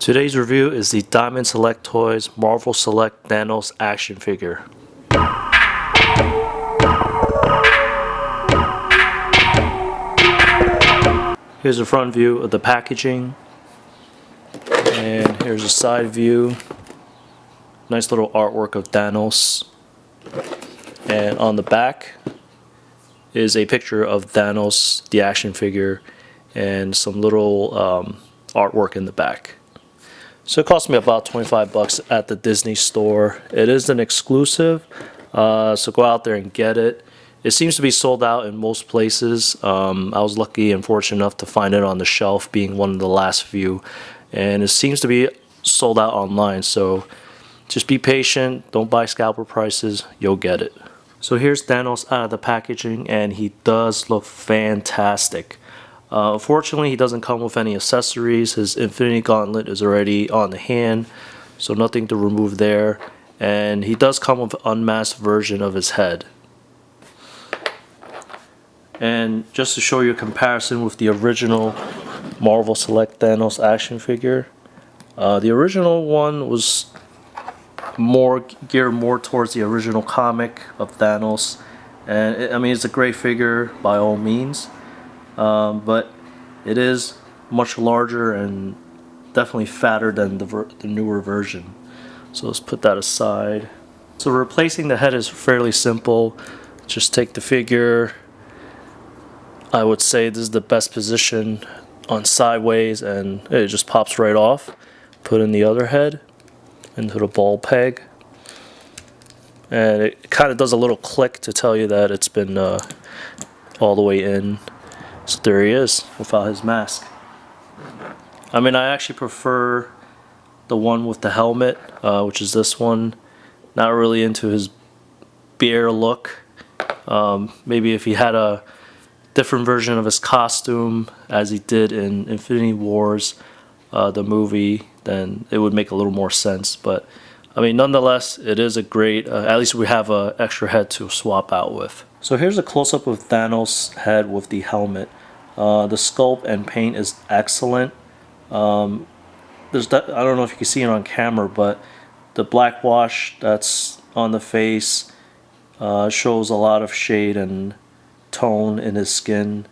Today's review is the Diamond Select Toys Marvel Select Thanos action figure. Here's a front view of the packaging, and here's a side view. Nice little artwork of Thanos, and on the back is a picture of Thanos, the action figure, and some little artwork in the back. So it cost me about 25 bucks at the Disney store. It is an exclusive, so go out there and get it. It seems to be sold out in most places. I was lucky and fortunate enough to find it on the shelf, being one of the last few, and it seems to be sold out online. So just be patient, don't buy scalper prices, you'll get it. So here's Thanos out of the packaging, and he does look fantastic. Unfortunately, he doesn't come with any accessories. His Infinity Gauntlet is already on the hand, so nothing to remove there. And he does come with an unmasked version of his head. And just to show you a comparison with the original Marvel Select Thanos action figure, the original one was geared more towards the original comic of Thanos, and I mean, it's a great figure by all means. But it is much larger and definitely fatter than the newer version. So let's put that aside. So replacing the head is fairly simple. Just take the figure. I would say this is the best position on sideways, and it just pops right off. Put in the other head into the ball peg. And it kind of does a little click to tell you that it's been all the way in. So there he is without his mask. I mean, I actually prefer the one with the helmet, which is this one. Not really into his bear look. Maybe if he had a different version of his costume, as he did in Infinity Wars, the movie, then it would make a little more sense. But I mean, nonetheless, it is a great, at least we have an extra head to swap out with. So here's a close-up of Thanos' head with the helmet. The sculpt and paint is excellent. I don't know if you can see it on camera, but the black wash that's on the face shows a lot of shade and tone in his skin.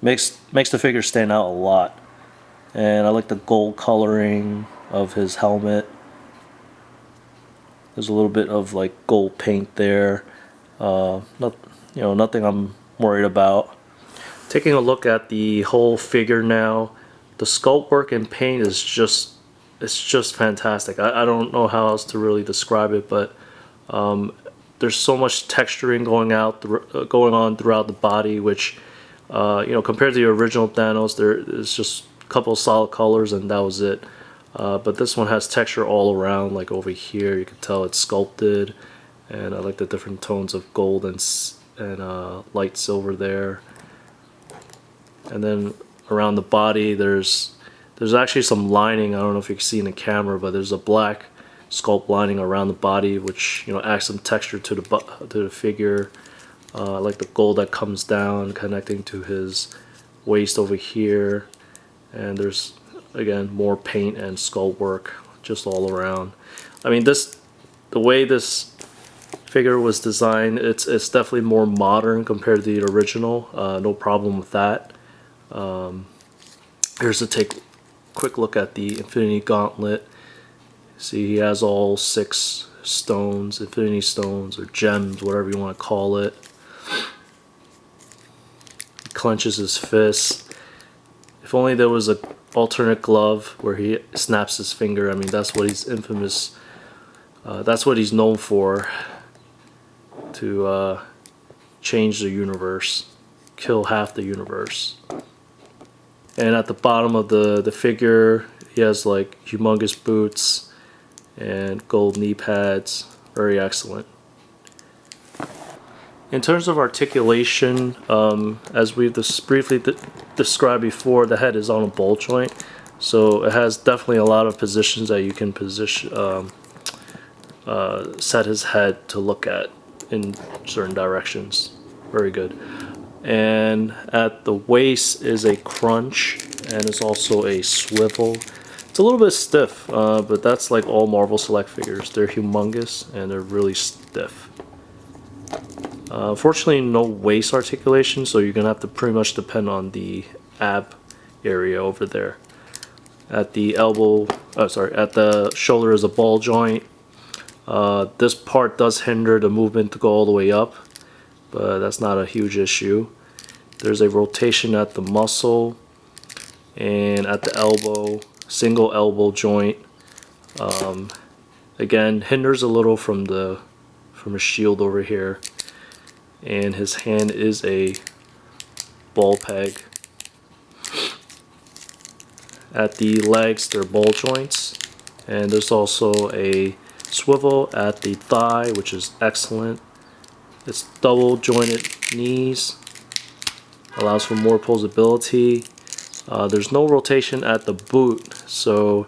Makes the figure stand out a lot. And I like the gold coloring of his helmet. There's a little bit of like gold paint there. Nothing I'm worried about. Taking a look at the whole figure now, the sculpt work and paint is just fantastic. I don't know how else to really describe it, but there's so much texturing going on throughout the body, which compared to the original Thanos, there's just a couple of solid colors and that was it. But this one has texture all around, like over here you can tell it's sculpted, and I like the different tones of gold and light silver there. And then around the body there's actually some lining. I don't know if you can see in the camera, but there's a black sculpt lining around the body, which adds some texture to the figure. I like the gold that comes down connecting to his waist over here, and there's again more paint and sculpt work just all around. I mean, the way this figure was designed, it's definitely more modern compared to the original. No problem with that. Here's to take a quick look at the Infinity Gauntlet. See, he has all 6 stones, Infinity Stones or gems, whatever you want to call it. He clenches his fist. If only there was an alternate glove where he snaps his finger. I mean, that's what he's infamous. That's what he's known for. To change the universe, kill half the universe. And at the bottom of the figure, he has like humongous boots and gold knee pads. Very excellent. In terms of articulation, as we've briefly described before, the head is on a ball joint, so it has definitely a lot of positions that you can set his head to look at in certain directions. Very good. And at the waist is a crunch, and it's also a swivel. It's a little bit stiff, but that's like all Marvel Select figures. They're humongous and they're really stiff. Unfortunately, no waist articulation, so you're gonna have to pretty much depend on the ab area over there. At the elbow, at the shoulder is a ball joint. This part does hinder the movement to go all the way up, but that's not a huge issue. There's a rotation at the muscle and at the elbow, single elbow joint. Again, hinders a little from a shield over here, and his hand is a ball peg. At the legs, they're ball joints, and there's also a swivel at the thigh, which is excellent. It's double jointed knees, allows for more posability. There's no rotation at the boot, so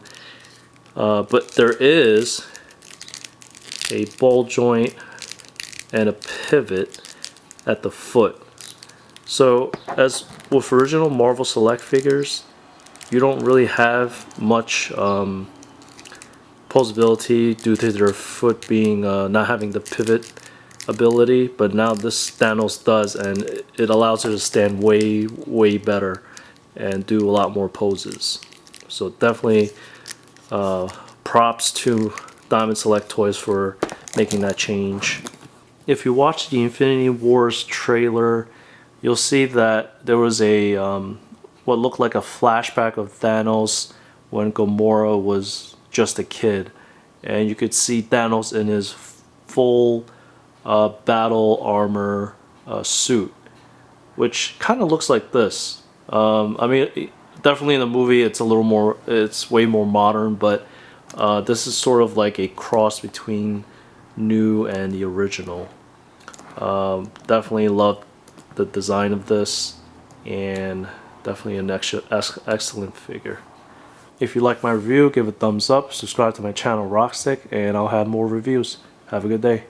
but there is a ball joint and a pivot at the foot. So as with original Marvel Select figures, you don't really have much posability due to their foot being not having the pivot ability, but now this Thanos does, and it allows it to stand way better and do a lot more poses. So definitely props to Diamond Select Toys for making that change. If you watch the Infinity Wars trailer, you'll see that there was a what looked like a flashback of Thanos when Gamora was just a kid, and you could see Thanos in his full battle armor suit, which kind of looks like this. I mean, definitely in the movie it's a little more, it's way more modern, but this is sort of like a cross between new and the original. Definitely loved the design of this, and definitely an excellent figure. If you like my review, give it a thumbs up, subscribe to my channel Rockstick, and I'll have more reviews. Have a good day.